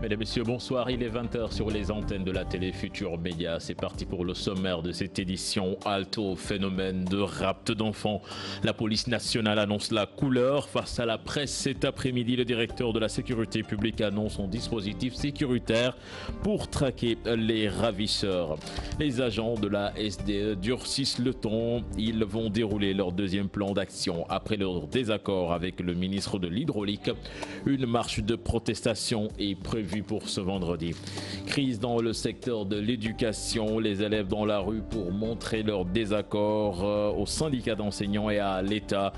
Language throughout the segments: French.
Mesdames, Messieurs, bonsoir. Il est 20h sur les antennes de la télé Futur Média. C'est parti pour le sommaire de cette édition. Halte au phénomène de rapt d'enfants. La police nationale annonce la couleur face à la presse cet après-midi. Le directeur de la sécurité publique annonce son dispositif sécuritaire pour traquer les ravisseurs. Les agents de la SDE durcissent le ton. Ils vont dérouler leur deuxième plan d'action après leur désaccord avec le ministre de l'Hydraulique. Une marche de protestation est prévue pour ce vendredi. Crise dans le secteur de l'éducation, les élèves dans la rue pour montrer leur désaccord aux syndicats d'enseignants et à l'État.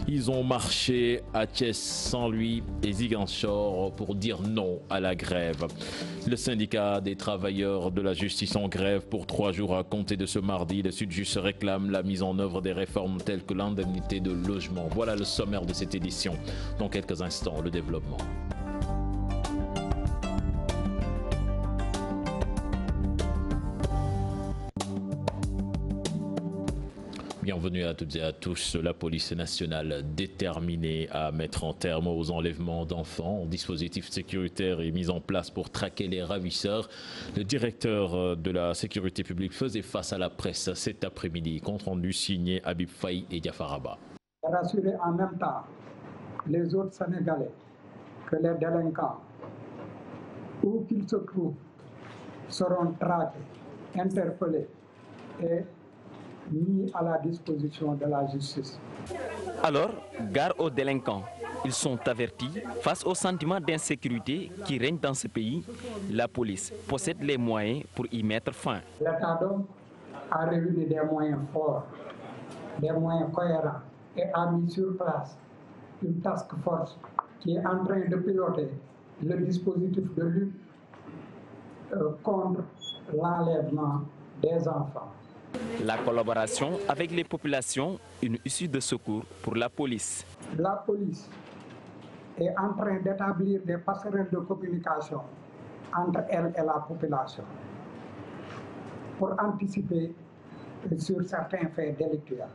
Ils ont marché à Thiès, Saint-Louis et Ziguinchor pour dire non à la grève. Le syndicat des travailleurs de la justice en grève pour 3 jours à compter de ce mardi. Le Sud-Just réclame la mise en œuvre des réformes telles que l'indemnité de logement. Voilà le sommaire de cette édition. Dans quelques instants, le développement. Bienvenue à toutes et à tous. La police nationale déterminée à mettre un terme aux enlèvements d'enfants. Un dispositif sécuritaire est mis en place pour traquer les ravisseurs. Le directeur de la sécurité publique faisait face à la presse cet après-midi. Compte rendu signé Habib Faye et Diafaraba. Rassurer en même temps les autres Sénégalais que les délinquants, où qu'ils se trouvent, seront traqués, interpellés et mis à la disposition de la justice. Alors, gare aux délinquants. Ils sont avertis. Face au sentiment d'insécurité qui règne dans ce pays, la police possède les moyens pour y mettre fin. L'État donc a réuni des moyens forts, des moyens cohérents et a mis sur place une task force qui est en train de piloter le dispositif de lutte contre l'enlèvement des enfants. La collaboration avec les populations, une issue de secours pour la police. La police est en train d'établir des passerelles de communication entre elle et la population pour anticiper sur certains faits délictuels.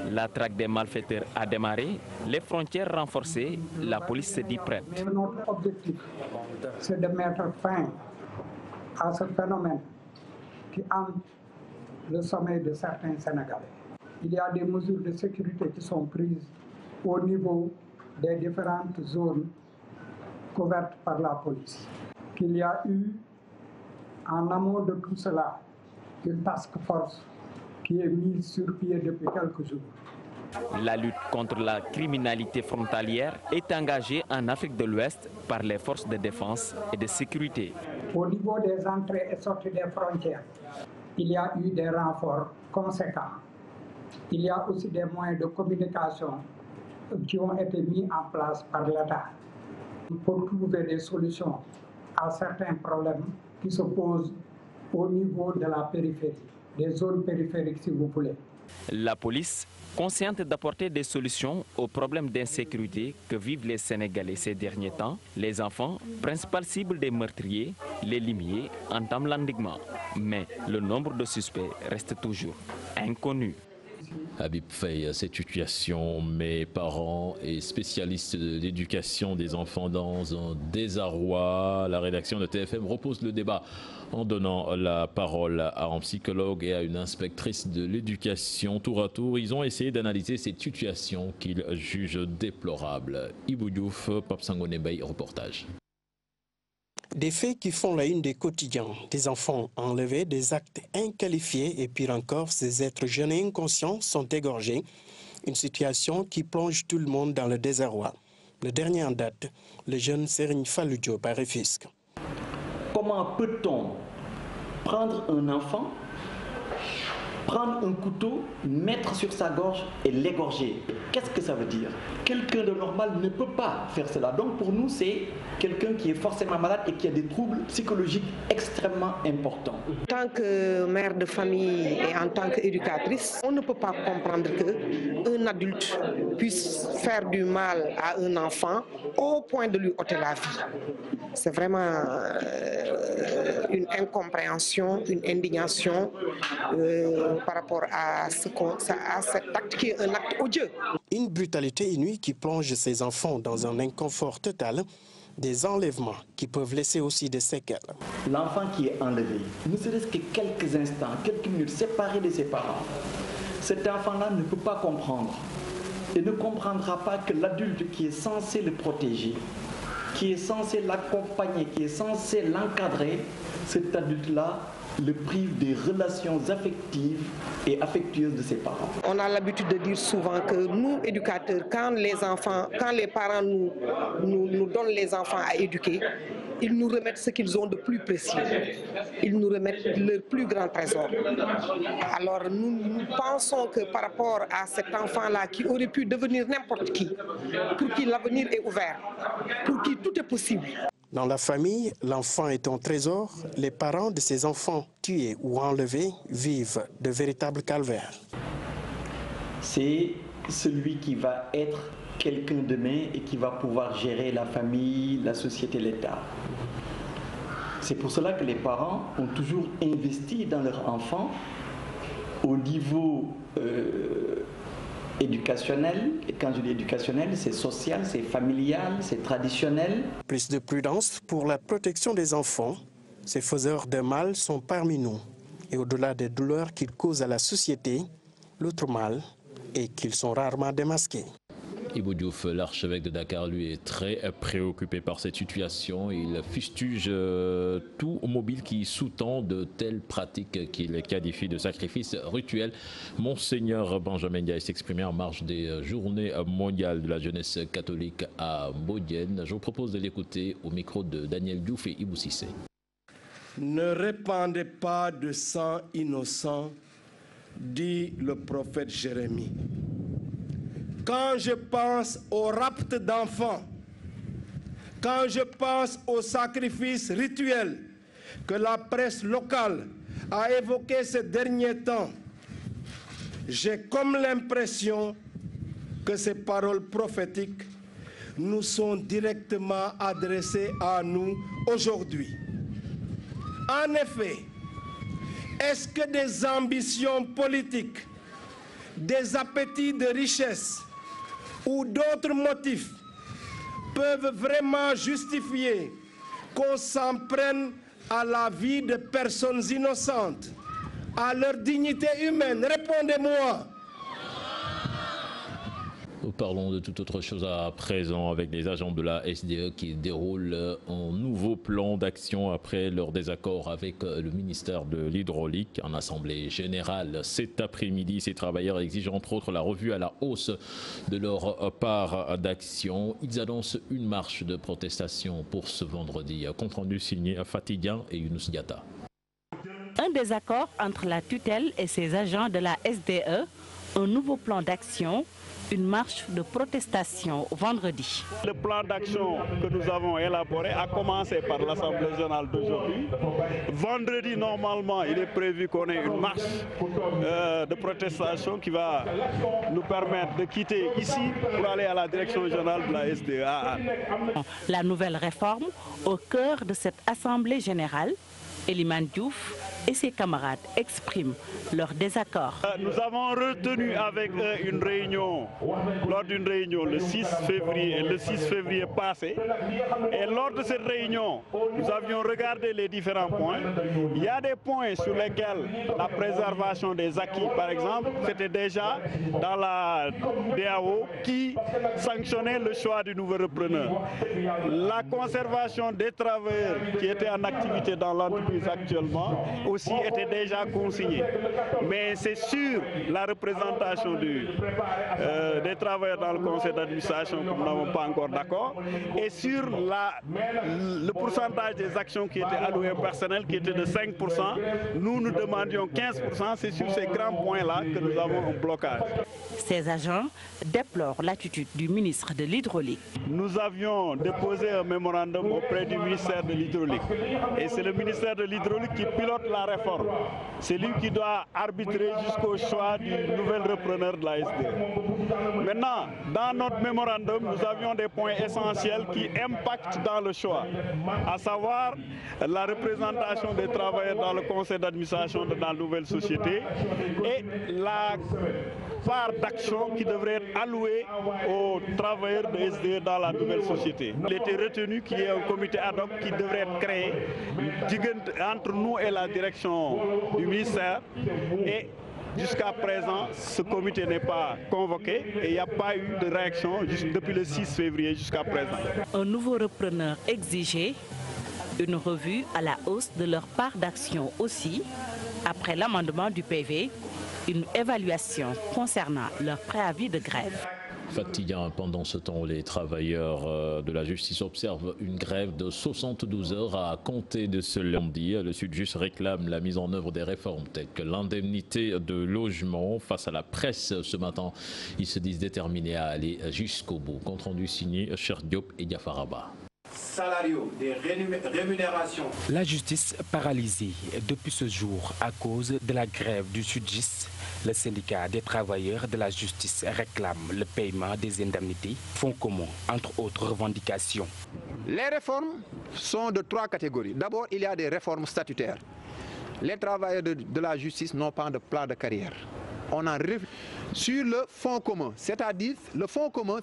La traque des malfaiteurs a démarré, les frontières renforcées, la police se dit prête. Mais notre objectif, c'est de mettre fin à ce phénomène qui hante le sommeil de certains Sénégalais. Il y a des mesures de sécurité qui sont prises au niveau des différentes zones couvertes par la police. Qu'il y a eu, en amont de tout cela, une task force qui est mise sur pied depuis quelques jours. La lutte contre la criminalité frontalière est engagée en Afrique de l'Ouest par les forces de défense et de sécurité. Au niveau des entrées et sorties des frontières, il y a eu des renforts conséquents. Il y a aussi des moyens de communication qui ont été mis en place par l'État pour trouver des solutions à certains problèmes qui se posent au niveau de la périphérie, des zones périphériques si vous voulez. La police, consciente d'apporter des solutions aux problèmes d'insécurité que vivent les Sénégalais ces derniers temps, les enfants, principale cible des meurtriers, les limiers, entament l'endiguement. Mais le nombre de suspects reste toujours inconnu. Habib Faye, cette situation met parents et spécialistes de l'éducation des enfants dans un désarroi. La rédaction de TFM repose le débat en donnant la parole à un psychologue et à une inspectrice de l'éducation. Tour à tour, ils ont essayé d'analyser cette situation qu'ils jugent déplorable. Ibou Diouf, Pape Sangone Bay, reportage. Des faits qui font la une des quotidiens, des enfants enlevés, des actes inqualifiés et pire encore, ces êtres jeunes et inconscients sont égorgés. Une situation qui plonge tout le monde dans le désarroi. Le dernier en date, le jeune Serigne Fallou Diop à Rufisque. Comment peut-on prendre un enfant, prendre un couteau, mettre sur sa gorge et l'égorger? Qu'est-ce que ça veut dire? Quelqu'un de normal ne peut pas faire cela. Donc pour nous, c'est quelqu'un qui est forcément malade et qui a des troubles psychologiques extrêmement importants. En tant que mère de famille et en tant qu'éducatrice, on ne peut pas comprendre qu'un adulte puisse faire du mal à un enfant au point de lui ôter la vie. C'est vraiment une incompréhension, une indignation par rapport à cet acte qui est un acte odieux. Une brutalité inouïe qui plonge ces enfants dans un inconfort total, des enlèvements qui peuvent laisser aussi des séquelles. L'enfant qui est enlevé, ne serait-ce que quelques instants, quelques minutes, séparé de ses parents, cet enfant-là ne peut pas comprendre et ne comprendra pas que l'adulte qui est censé le protéger, qui est censé l'accompagner, qui est censé l'encadrer, cet adulte-là le prive des relations affectives et affectueuses de ses parents. On a l'habitude de dire souvent que nous, éducateurs, quand les parents nous donnent les enfants à éduquer, ils nous remettent ce qu'ils ont de plus précieux. Ils nous remettent leur plus grand trésor. Alors nous pensons que par rapport à cet enfant-là qui aurait pu devenir n'importe qui, pour qui l'avenir est ouvert, pour qui tout est possible. Dans la famille, l'enfant est un trésor. Les parents de ces enfants tués ou enlevés vivent de véritables calvaires. C'est celui qui va être quelqu'un demain et qui va pouvoir gérer la famille, la société, l'État. C'est pour cela que les parents ont toujours investi dans leur enfant au niveau éducationnel. Et quand je dis éducationnel, c'est social, c'est familial, c'est traditionnel. Plus de prudence pour la protection des enfants. Ces faiseurs de mal sont parmi nous. Et au-delà des douleurs qu'ils causent à la société, l'autre mal est qu'ils sont rarement démasqués. Ibou Diouf, l'archevêque de Dakar, lui, est très préoccupé par cette situation. Il fustige tout mobile qui sous-tend de telles pratiques qu'il qualifie de sacrifices rituels. Monseigneur Benjamin Ndiaye s'exprimait en marge des journées mondiales de la jeunesse catholique à Bodienne. Je vous propose de l'écouter au micro de Daniel Diouf et Ibou Sissé. Ne répandez pas de sang innocent, dit le prophète Jérémie. Quand je pense au rapt d'enfants, quand je pense aux sacrifices rituels que la presse locale a évoqués ces derniers temps, j'ai comme l'impression que ces paroles prophétiques nous sont directement adressées à nous aujourd'hui. En effet, est-ce que des ambitions politiques, des appétits de richesse ou d'autres motifs peuvent vraiment justifier qu'on s'en prenne à la vie de personnes innocentes, à leur dignité humaine? Répondez-moi. Nous parlons de toute autre chose à présent avec les agents de la SDE qui déroulent un nouveau plan d'action après leur désaccord avec le ministère de l'Hydraulique. En assemblée générale cet après-midi, ces travailleurs exigent entre autres la revue à la hausse de leur part d'action. Ils annoncent une marche de protestation pour ce vendredi. Compte rendu signé Fatih Dian et Younous Diatta. Un désaccord entre la tutelle et ses agents de la SDE, un nouveau plan d'action. Une marche de protestation vendredi. Le plan d'action que nous avons élaboré a commencé par l'Assemblée générale d'aujourd'hui. Vendredi, normalement, il est prévu qu'on ait une marche de protestation qui va nous permettre de quitter ici pour aller à la direction générale de la SDA. La nouvelle réforme au cœur de cette Assemblée générale, Eliman Diouf et ses camarades expriment leur désaccord. Nous avons retenu avec eux une réunion, lors d'une réunion le 6 février passé. Et lors de cette réunion, nous avions regardé les différents points. Il y a des points sur lesquels la préservation des acquis, par exemple, c'était déjà dans la DAO qui sanctionnait le choix du nouveau repreneur. La conservation des travailleurs qui étaient en activité dans l'entreprise actuellement aussi était déjà consigné. Mais c'est sur la représentation des travailleurs dans le conseil d'administration que nous n'avons pas encore d'accord et sur le pourcentage des actions qui étaient allouées au personnel qui était de 5%. Nous demandions 15%. C'est sur ces grands points-là que nous avons un blocage. Ces agents déplorent l'attitude du ministre de l'Hydraulique. Nous avions déposé un mémorandum auprès du ministère de l'Hydraulique. Et c'est le ministère de l'Hydraulique qui pilote la réforme. C'est lui qui doit arbitrer jusqu'au choix du nouvel repreneur de la SDE. Maintenant, dans notre mémorandum, nous avions des points essentiels qui impactent dans le choix, à savoir la représentation des travailleurs dans le conseil d'administration de la nouvelle société et la part d'action qui devrait être allouée aux travailleurs de SDE dans la nouvelle société. Il était retenu qu'il y ait un comité ad hoc qui devrait être créé entre nous et la direction du ministère. Et jusqu'à présent, ce comité n'est pas convoqué et il n'y a pas eu de réaction depuis le 6 février jusqu'à présent. Un nouveau repreneur exigé, une revue à la hausse de leur part d'action aussi, après l'amendement du PV, une évaluation concernant leur préavis de grève. Fatigant. Pendant ce temps, les travailleurs de la justice observent une grève de 72 heures à compter de ce lundi. Le Sud-Just réclame la mise en œuvre des réformes telles que l'indemnité de logement. Face à la presse ce matin, ils se disent déterminés à aller jusqu'au bout. Compte rendu signé Cheikh Diop et Diafaraba. Salariaux, des rémunérations. La justice paralysée depuis ce jour à cause de la grève du Sud-Just. Le syndicat des travailleurs de la justice réclame le paiement des indemnités, fonds communs, entre autres revendications. Les réformes sont de 3 catégories. D'abord, il y a des réformes statutaires. Les travailleurs de la justice n'ont pas de plan de carrière. On en sur le fonds commun, c'est-à-dire le fonds commun,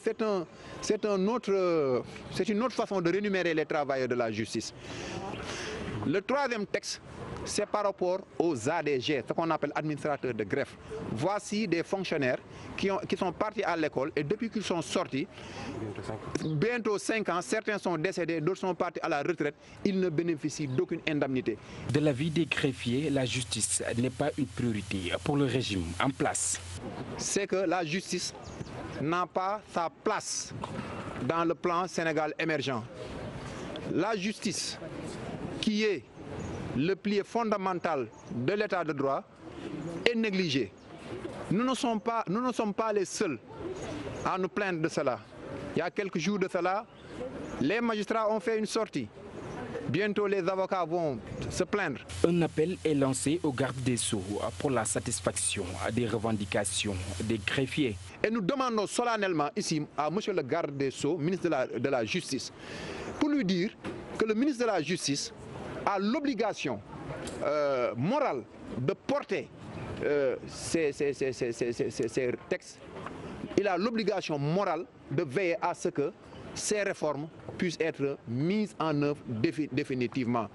c'est une autre façon de rémunérer les travailleurs de la justice. Le troisième texte, c'est par rapport aux ADG, ce qu'on appelle administrateurs de greffe. Voici des fonctionnaires qui sont partis à l'école et depuis qu'ils sont sortis, bientôt 5 ans, certains sont décédés, d'autres sont partis à la retraite, ils ne bénéficient d'aucune indemnité. De l'avis des greffiers, la justice n'est pas une priorité pour le régime en place. C'est que la justice n'a pas sa place dans le plan Sénégal émergent. La justice, qui est le pilier fondamental de l'état de droit, est négligé. Nous ne sommes pas les seuls à nous plaindre de cela. Il y a quelques jours de cela, les magistrats ont fait une sortie. Bientôt, les avocats vont se plaindre. Un appel est lancé au garde des Sceaux pour la satisfaction des revendications des greffiers. Et nous demandons solennellement ici à M. le garde des Sceaux, ministre de la Justice, pour lui dire que le ministre de la Justice a l'obligation morale de porter ces textes. Il a l'obligation morale de veiller à ce que ces réformes puissent être mises en œuvre définitivement.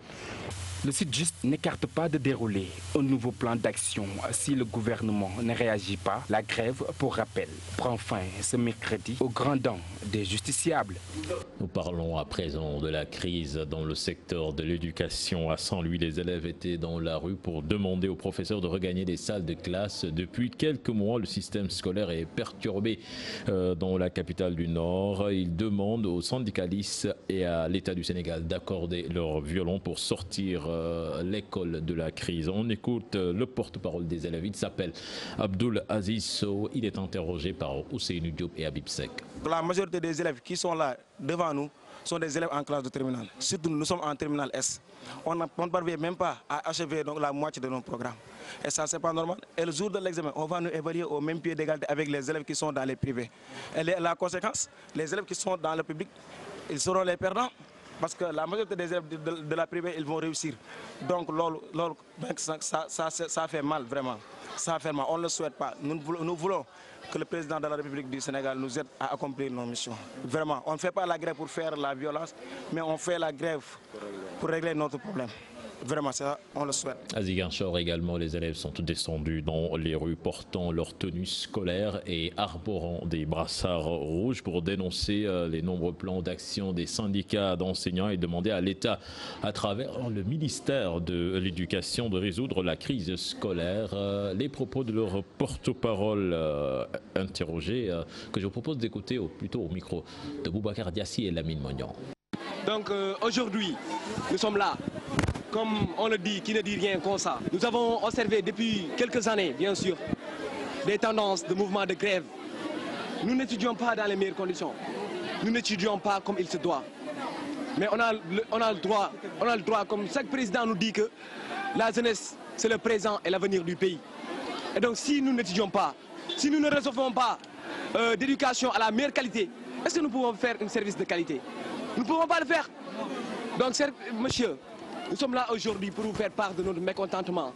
Le Sud-Just n'écarte pas de dérouler un nouveau plan d'action si le gouvernement ne réagit pas. La grève, pour rappel, prend fin ce mercredi au grand dam des justiciables. Nous parlons à présent de la crise dans le secteur de l'éducation. À Saint-Louis, les élèves étaient dans la rue pour demander aux professeurs de regagner des salles de classe. Depuis quelques mois, le système scolaire est perturbé dans la capitale du Nord. Ils demandent aux syndicalistes et à l'État du Sénégal d'accorder leur violon pour sortir l'école de la crise. On écoute le porte-parole des élèves. Il s'appelle Abdoul Aziz Sow. Il est interrogé par Ousseynou Diop et Habib Sek. La majorité des élèves qui sont là devant nous sont des élèves en classe de terminale. Surtout nous sommes en terminale S. On ne parvient même pas à achever donc la moitié de nos programmes. Et ça, c'est pas normal. Et le jour de l'examen, on va nous évaluer au même pied d'égalité avec les élèves qui sont dans les privés. Et la conséquence, les élèves qui sont dans le public, ils seront les perdants. Parce que la majorité des élèves de la privée, ils vont réussir. Donc, ça fait mal, vraiment. Ça fait mal. On ne le souhaite pas. Nous voulons que le président de la République du Sénégal nous aide à accomplir nos missions. Vraiment, on ne fait pas la grève pour faire la violence, mais on fait la grève pour régler notre problème. Vraiment, ça, on le souhaite. À Ziguinchor également, les élèves sont descendus dans les rues portant leur tenue scolaire et arborant des brassards rouges pour dénoncer les nombreux plans d'action des syndicats d'enseignants et demander à l'État, à travers le ministère de l'Éducation, de résoudre la crise scolaire. Les propos de leur porte-parole interrogé, que je vous propose d'écouter plutôt au micro de Boubacar Diassi et Lamine Mognan. Donc aujourd'hui, nous sommes là. Comme on le dit, qui ne dit rien comme ça. Nous avons observé depuis quelques années, bien sûr, des tendances de mouvements de grève. Nous n'étudions pas dans les meilleures conditions. Nous n'étudions pas comme il se doit. Mais on a le droit, comme chaque président nous dit que la jeunesse, c'est le présent et l'avenir du pays. Et donc si nous n'étudions pas, si nous ne recevons pas d'éducation à la meilleure qualité, est-ce que nous pouvons faire un service de qualité? Nous ne pouvons pas le faire. Donc, monsieur, nous sommes là aujourd'hui pour vous faire part de notre mécontentement.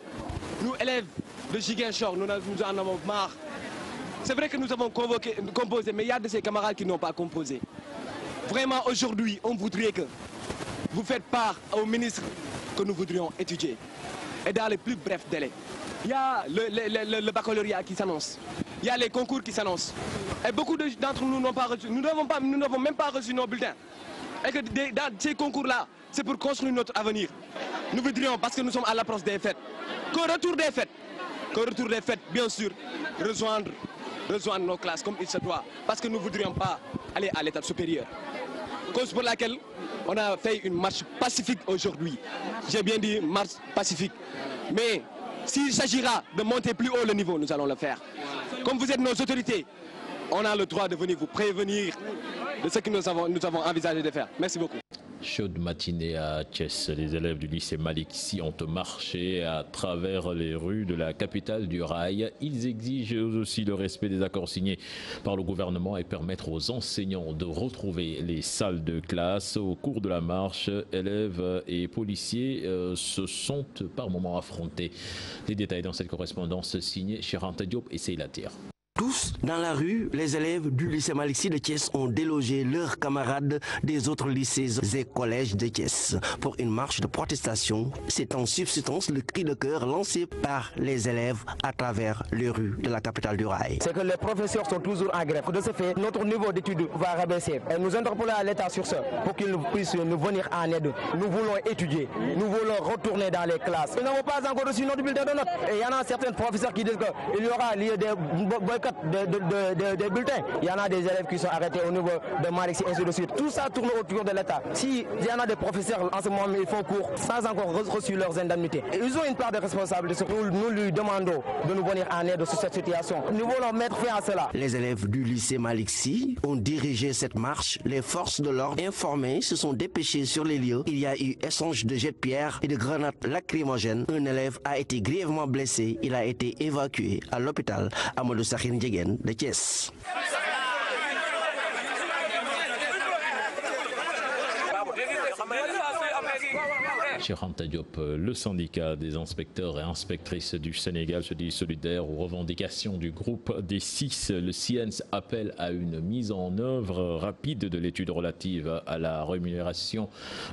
Nous, élèves de Ziguinchor, nous en avons marre. C'est vrai que nous avons composé, mais il y a de ces camarades qui n'ont pas composé. Vraiment, aujourd'hui, on voudrait que vous faites part au ministre que nous voudrions étudier. Et dans les plus brefs délais. Il y a le baccalauréat qui s'annonce. Il y a les concours qui s'annoncent. Et beaucoup d'entre nous n'ont pas reçu. Nous n'avons même pas reçu nos bulletins. Et que dans ces concours-là, c'est pour construire notre avenir. Nous voudrions, parce que nous sommes à l'approche des fêtes, qu'au retour des fêtes, bien sûr, rejoindre nos classes comme il se doit. Parce que nous ne voudrions pas aller à l'étape supérieure. Cause pour laquelle on a fait une marche pacifique aujourd'hui. J'ai bien dit marche pacifique. Mais s'il s'agira de monter plus haut le niveau, nous allons le faire. Comme vous êtes nos autorités, on a le droit de venir vous prévenir de ce que nous avons envisagé de faire. Merci beaucoup. Chaude matinée à Thiès, les élèves du lycée Malick Sy ont marché à travers les rues de la capitale du rail. Ils exigent aussi le respect des accords signés par le gouvernement et permettre aux enseignants de retrouver les salles de classe. Au cours de la marche, élèves et policiers se sont par moments affrontés. Les détails dans cette correspondance signée Chirante Diop et Seyla Tir. Tous dans la rue, les élèves du lycée Malick Sy de Thiès ont délogé leurs camarades des autres lycées et collèges de Thiès pour une marche de protestation. C'est en substance le cri de cœur lancé par les élèves à travers les rues de la capitale du rail. C'est que les professeurs sont toujours en grève. De ce fait, notre niveau d'études va rabaisser. Et nous interpellons à l'État sur ce pour qu'il puisse nous venir en aide. Nous voulons étudier, nous voulons retourner dans les classes. Nous n'avons pas encore reçu notre bulletin de notes. Et il y en a certains professeurs qui disent qu'il y aura lieu des des bulletins. Il y en a des élèves qui sont arrêtés au niveau de Malick Sy, ainsi de suite. Tout ça tourne autour de l'État. S'il y en a des professeurs en ce moment, ils font cours sans encore reçu leurs indemnités. Ils ont une part de responsabilité. Nous lui demandons de nous venir en aide sur cette situation. Nous voulons mettre fin à cela. Les élèves du lycée Malick Sy ont dirigé cette marche. Les forces de l'ordre informées se sont dépêchées sur les lieux. Il y a eu échange de jets de pierre et de grenades lacrymogènes. Un élève a été grièvement blessé. Il a été évacué à l'hôpital Amadou Sakhir Ndiéguène de Thiès. Chirante Diop, le syndicat des inspecteurs et inspectrices du Sénégal se dit solidaire aux revendications du groupe des 6. Le CIENS appelle à une mise en œuvre rapide de l'étude relative à la rémunération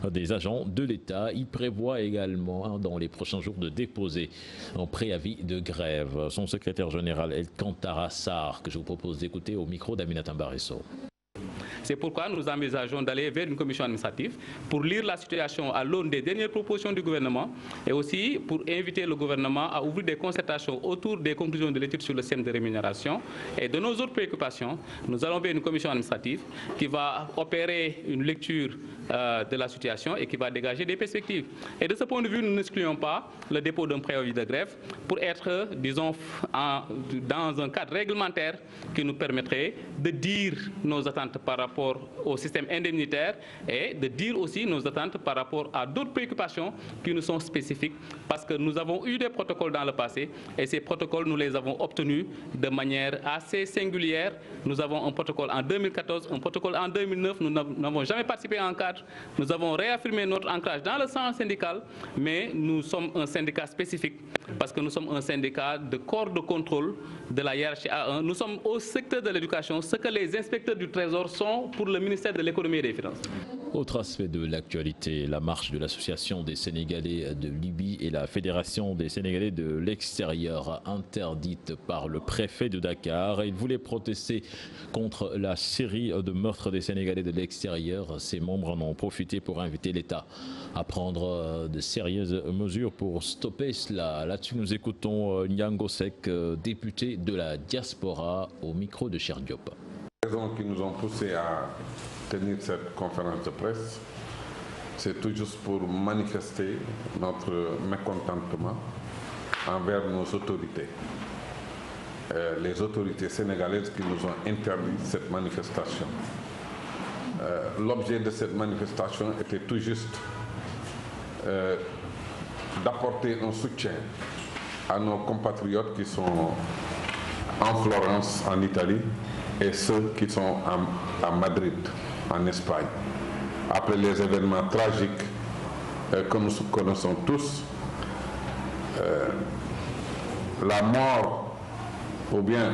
des agents de l'État. Il prévoit également dans les prochains jours de déposer un préavis de grève. Son secrétaire général Elkantara Sarr, que je vous propose d'écouter au micro d'Aminata Mbaresso. C'est pourquoi nous envisageons d'aller vers une commission administrative pour lire la situation à l'aune des dernières propositions du gouvernement et aussi pour inviter le gouvernement à ouvrir des concertations autour des conclusions de l'étude sur le système de rémunération. Et de nos autres préoccupations, nous allons vers une commission administrative qui va opérer une lecture de la situation et qui va dégager des perspectives. Et de ce point de vue, nous n'excluons pas le dépôt d'un préavis de grève pour être, disons, dans un cadre réglementaire qui nous permettrait de dire nos attentes par rapport au système indemnitaire et de dire aussi nos attentes par rapport à d'autres préoccupations qui nous sont spécifiques parce que nous avons eu des protocoles dans le passé et ces protocoles, nous les avons obtenus de manière assez singulière. Nous avons un protocole en 2014, un protocole en 2009. Nous n'avons jamais participé à un cadre. Nous avons réaffirmé notre ancrage dans le sens syndical, mais nous sommes un syndicat spécifique parce que nous sommes un syndicat de corps de contrôle de la hiérarchie A1. Nous sommes au secteur de l'éducation, ce que les inspecteurs du Trésor sont pour le ministère de l'économie et des finances. Autre aspect de l'actualité, la marche de l'Association des Sénégalais de Libye et la Fédération des Sénégalais de l'extérieur interdite par le préfet de Dakar. Il voulait protester contre la série de meurtres des Sénégalais de l'extérieur. Ses membres en ont profité pour inviter l'État à prendre de sérieuses mesures pour stopper cela. Là-dessus, nous écoutons Nyango Sek, député de la diaspora, au micro de Cheikh Diop. Les raisons qui nous ont poussés à tenir cette conférence de presse, c'est tout juste pour manifester notre mécontentement envers nos autorités. Les autorités sénégalaises qui nous ont interdit cette manifestation. L'objet de cette manifestation était tout juste d'apporter un soutien à nos compatriotes qui sont en Florence, en Italie, et ceux qui sont à Madrid, en Espagne. Après les événements tragiques que nous connaissons tous, la mort, ou bien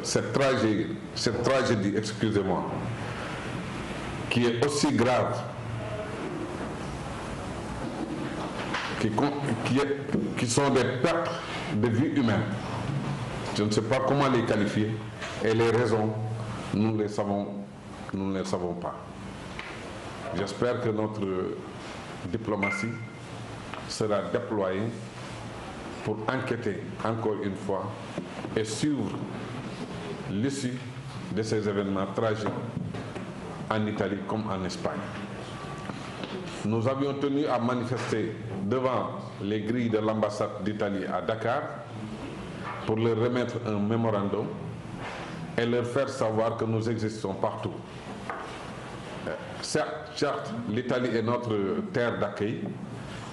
cette tragédie, excusez-moi, qui est aussi grave, qui sont des pertes de vie humaine. Je ne sais pas comment les qualifier, et les raisons, nous ne les savons pas. J'espère que notre diplomatie sera déployée pour enquêter encore une fois et suivre l'issue de ces événements tragiques en Italie comme en Espagne. Nous avions tenu à manifester devant les grilles de l'ambassade d'Italie à Dakar pour leur remettre un mémorandum et leur faire savoir que nous existons partout. Certes, l'Italie est notre terre d'accueil,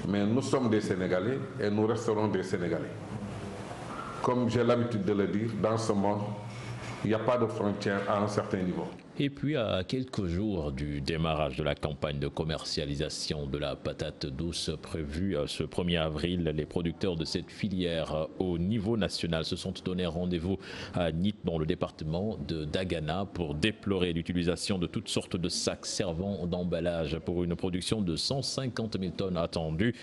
mais nous sommes des Sénégalais et nous resterons des Sénégalais. Comme j'ai l'habitude de le dire, dans ce monde, il n'y a pas de frontières à un certain niveau. Et puis, à quelques jours du démarrage de la campagne de commercialisation de la patate douce prévue ce 1er avril, les producteurs de cette filière au niveau national se sont donné rendez-vous à Nit, dans le département de Dagana, pour déplorer l'utilisation de toutes sortes de sacs servant d'emballage pour une production de 150 000 tonnes attendue.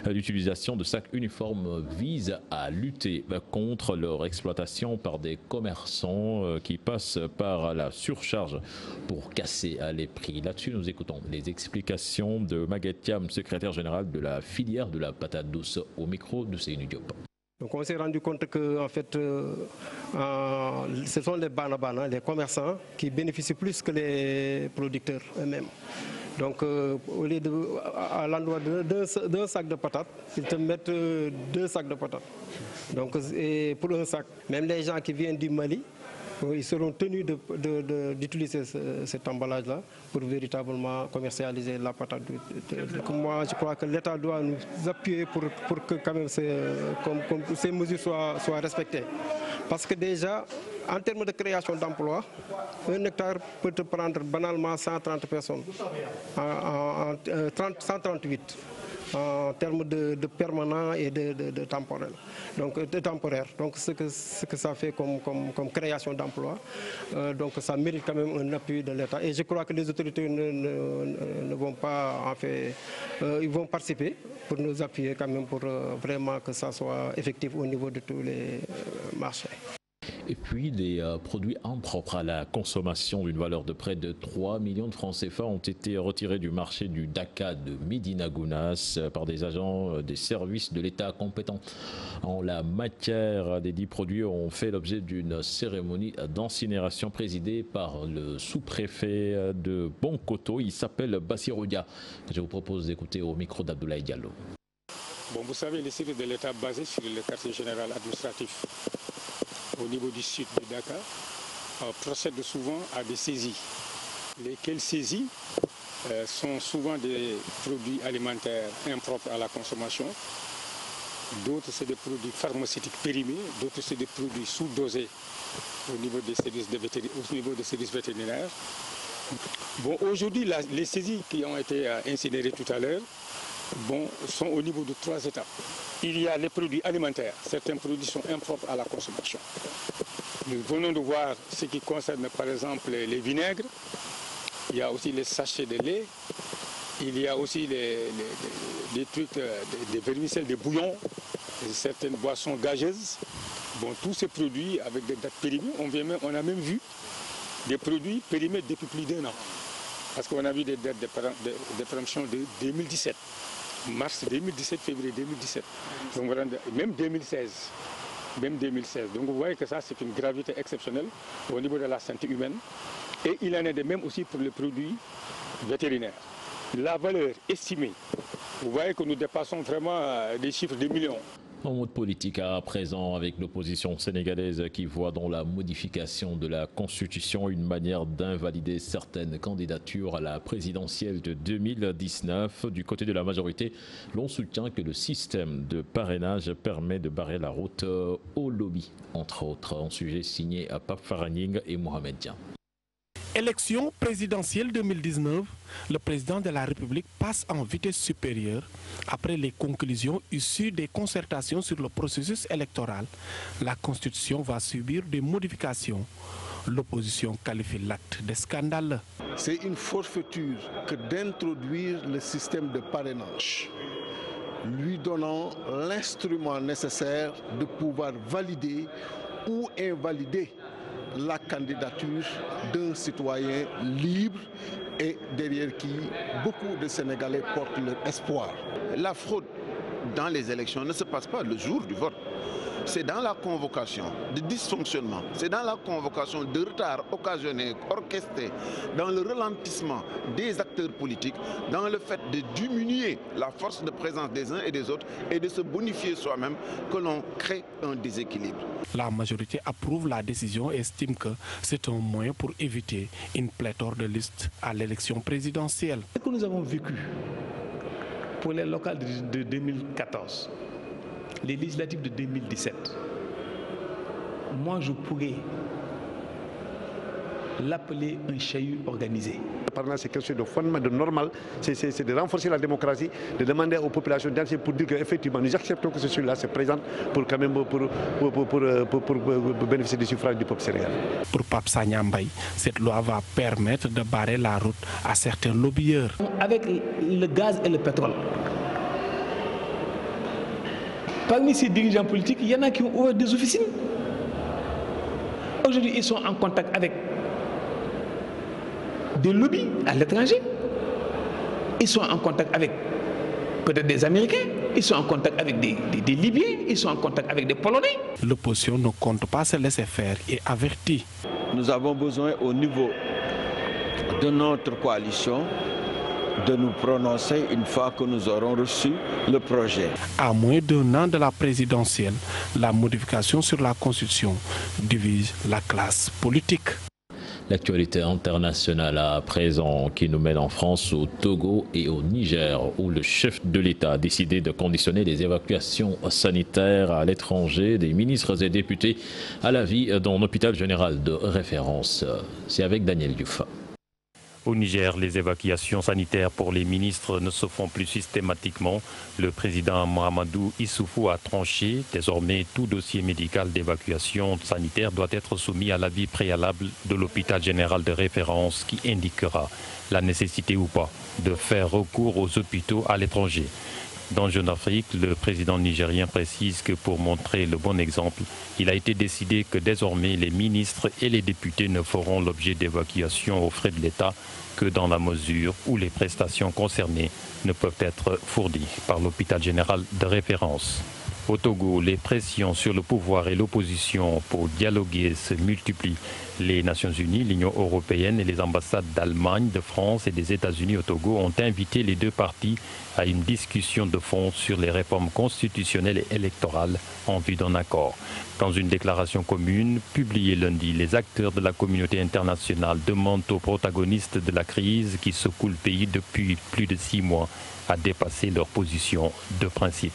L'utilisation de sacs uniformes vise à lutter contre leur exploitation par des commerçants qui passent par la surcharge pour casser les prix. Là-dessus, nous écoutons les explications de Maguette Thiam, secrétaire général de la filière de la patate douce, au micro de Seynou Diop. Donc on s'est rendu compte que en fait, ce sont les banabana, les commerçants, qui bénéficient plus que les producteurs eux-mêmes. Donc au lieu à l'endroit d'un sac de patates, ils te mettent 2 sacs de patates. Donc et pour un sac, même les gens qui viennent du Mali, ils seront tenus d'utiliser cet emballage-là pour véritablement commercialiser la patate. Moi, je crois que l'État doit nous appuyer pour que quand même ces mesures soient respectées. Parce que déjà, en termes de création d'emplois, un hectare peut te prendre banalement 130 personnes, 138. En termes de permanent et de temporel. Donc de temporaire. Donc ce que ça fait comme création d'emplois. Donc ça mérite quand même un appui de l'État. Et je crois que les autorités ne vont pas en fait, ils vont participer pour nous appuyer quand même pour vraiment que ça soit effectif au niveau de tous les marchés. Et puis des produits impropres à la consommation d'une valeur de près de 3 millions de francs CFA ont été retirés du marché du Daka de Médina Gounass par des agents des services de l'État compétents en la matière. Des 10 produits ont fait l'objet d'une cérémonie d'incinération présidée par le sous-préfet de Bonkoto. Il s'appelle Bassiroudia. Je vous propose d'écouter au micro d'Abdoulaye Diallo. Bon, vous savez, les services de l'État basés sur le quartier général administratif au niveau du sud du Dakar procèdent souvent à des saisies. Lesquelles saisies sont souvent des produits alimentaires impropres à la consommation. D'autres, c'est des produits pharmaceutiques périmés. D'autres, c'est des produits sous-dosés au niveau des services vétérinaires. Bon, aujourd'hui, les saisies qui ont été incinérées tout à l'heure sont au niveau de 3 étapes. Il y a les produits alimentaires. Certains produits sont impropres à la consommation. Nous venons de voir ce qui concerne par exemple les vinaigres. Il y a aussi les sachets de lait. Il y a aussi des trucs, des vermicelles, des bouillons, certaines boissons gazeuses. Bon, tous ces produits avec des dates périmées, on a même vu des produits périmés depuis plus d'1 an. Parce qu'on a vu des dates de péremption de 2017. Mars 2017, février 2017, donc même 2016. Donc vous voyez que ça, c'est une gravité exceptionnelle au niveau de la santé humaine. Et il en est de même aussi pour les produits vétérinaires. La valeur estimée, vous voyez que nous dépassons vraiment des chiffres de millions. En mode politique à présent, avec l'opposition sénégalaise qui voit dans la modification de la Constitution une manière d'invalider certaines candidatures à la présidentielle de 2019. Du côté de la majorité, l'on soutient que le système de parrainage permet de barrer la route au lobby, entre autres. Un sujet signé à Pape Faraning et Mohamed Dian. Élection présidentielle 2019, le président de la République passe en vitesse supérieure. Après les conclusions issues des concertations sur le processus électoral, la Constitution va subir des modifications. L'opposition qualifie l'acte de scandaleux. C'est une forfaiture que d'introduire le système de parrainage, lui donnant l'instrument nécessaire de pouvoir valider ou invalider la candidature d'un citoyen libre et derrière qui beaucoup de Sénégalais portent leur espoir. La fraude dans les élections ne se passe pas le jour du vote. C'est dans la convocation de dysfonctionnement, c'est dans la convocation de retard occasionné, orchestré, dans le ralentissement des acteurs politiques, dans le fait de diminuer la force de présence des uns et des autres et de se bonifier soi-même que l'on crée un déséquilibre. La majorité approuve la décision et estime que c'est un moyen pour éviter une pléthore de listes à l'élection présidentielle. Ce que nous avons vécu pour les locales de 2014, les législatives de 2017, moi je pourrais l'appeler un chahut organisé. C'est quelque chose de fondamental, de normal, c'est de renforcer la démocratie, de demander aux populations d'agir pour dire qu'effectivement nous acceptons que celui-là se présente pour quand même pour bénéficier du suffrage du peuple sénégalais. Pour Pape Sagna Mbaye, cette loi va permettre de barrer la route à certains lobbyeurs. Avec le gaz et le pétrole, parmi ces dirigeants politiques, il y en a qui ont ouvert des officines. Aujourd'hui, ils sont en contact avec des lobbies à l'étranger. Ils sont en contact avec peut-être des Américains. Ils sont en contact avec des Libyens. Ils sont en contact avec des Polonais. L'opposition ne compte pas se laisser faire et avertit. Nous avons besoin au niveau de notre coalition de nous prononcer une fois que nous aurons reçu le projet. À moins d'un an de la présidentielle, la modification sur la Constitution divise la classe politique. L'actualité internationale à présent qui nous mène en France, au Togo et au Niger, où le chef de l'État a décidé de conditionner les évacuations sanitaires à l'étranger des ministres et députés à la vie d'un hôpital général de référence. C'est avec Daniel Diouf. Au Niger, les évacuations sanitaires pour les ministres ne se font plus systématiquement. Le président Mahamadou Issoufou a tranché. Désormais, tout dossier médical d'évacuation sanitaire doit être soumis à l'avis préalable de l'hôpital général de référence qui indiquera la nécessité ou pas de faire recours aux hôpitaux à l'étranger. Dans Jeune Afrique, le président nigérien précise que pour montrer le bon exemple, il a été décidé que désormais les ministres et les députés ne feront l'objet d'évacuation aux frais de l'État que dans la mesure où les prestations concernées ne peuvent être fournies par l'hôpital général de référence. Au Togo, les pressions sur le pouvoir et l'opposition pour dialoguer se multiplient. Les Nations Unies, l'Union européenne et les ambassades d'Allemagne, de France et des États-Unis au Togo ont invité les deux parties à une discussion de fond sur les réformes constitutionnelles et électorales en vue d'un accord. Dans une déclaration commune publiée lundi, les acteurs de la communauté internationale demandent aux protagonistes de la crise qui secoue le pays depuis plus de 6 mois à dépasser leur position de principe.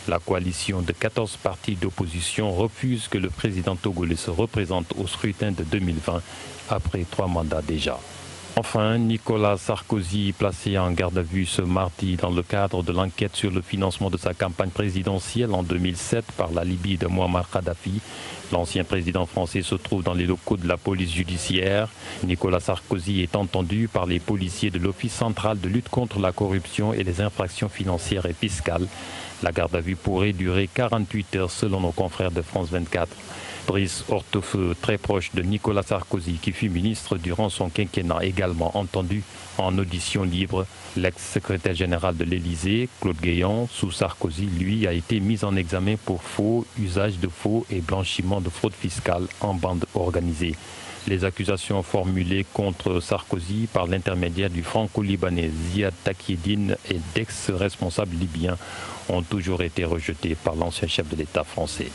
La coalition de 14 partis d'opposition refuse que le président togolais se représente au scrutin de 2020 après 3 mandats déjà. Enfin, Nicolas Sarkozy, placé en garde à vue ce mardi dans le cadre de l'enquête sur le financement de sa campagne présidentielle en 2007 par la Libye de Muammar Kadhafi. L'ancien président français se trouve dans les locaux de la police judiciaire. Nicolas Sarkozy est entendu par les policiers de l'Office central de lutte contre la corruption et les infractions financières et fiscales. La garde à vue pourrait durer 48 heures selon nos confrères de France 24. Brice Hortefeux, très proche de Nicolas Sarkozy, qui fut ministre durant son quinquennat, également entendu en audition libre. L'ex-secrétaire général de l'Élysée, Claude Guéant, sous Sarkozy, lui, a été mis en examen pour faux, usage de faux et blanchiment de fraude fiscale en bande organisée. Les accusations formulées contre Sarkozy par l'intermédiaire du franco-libanais Ziad Takieddine et d'ex-responsables libyens ont toujours été rejetées par l'ancien chef de l'État français.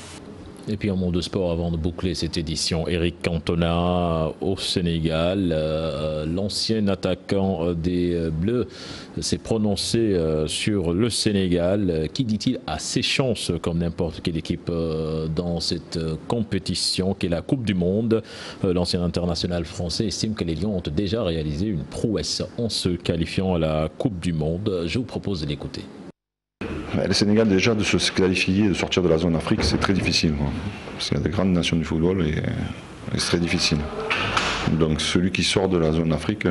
Et puis en monde de sport, avant de boucler cette édition, Eric Cantona au Sénégal, l'ancien attaquant des Bleus s'est prononcé sur le Sénégal. Qui dit-il a ses chances comme n'importe quelle équipe dans cette compétition qui est la Coupe du Monde. L'ancien international français estime que les Lions ont déjà réalisé une prouesse en se qualifiant à la Coupe du Monde. Je vous propose de l'écouter. Le Sénégal, déjà, de se qualifier, de sortir de la zone Afrique, c'est très difficile. Parce qu'il y a des grandes nations du football et c'est très difficile. Donc celui qui sort de la zone Afrique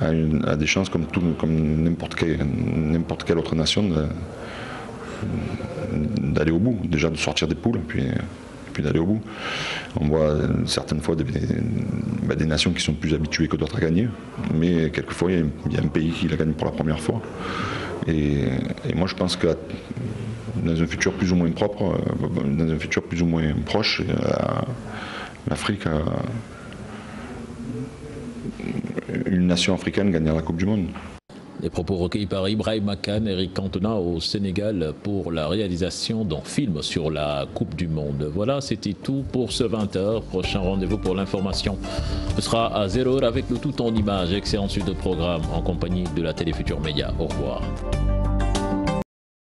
a des chances, comme n'importe quelle autre nation, d'aller au bout. Déjà de sortir des poules, puis d'aller au bout. On voit certaines fois des nations qui sont plus habituées que d'autres à gagner. Mais quelquefois, il y a un pays qui la gagne pour la première fois. Et moi je pense que dans un futur plus ou moins propre, dans un futur plus ou moins proche, l'Afrique, une nation africaine gagnera la Coupe du Monde. Les propos recueillis par Ibrahim Makan, Eric Cantona au Sénégal pour la réalisation d'un film sur la Coupe du Monde. Voilà, c'était tout pour ce 20h. Prochain rendez-vous pour l'information. Ce sera à 0h avec le tout en images. Excellente suite de programme en compagnie de la Télé Futurs Médias. Au revoir.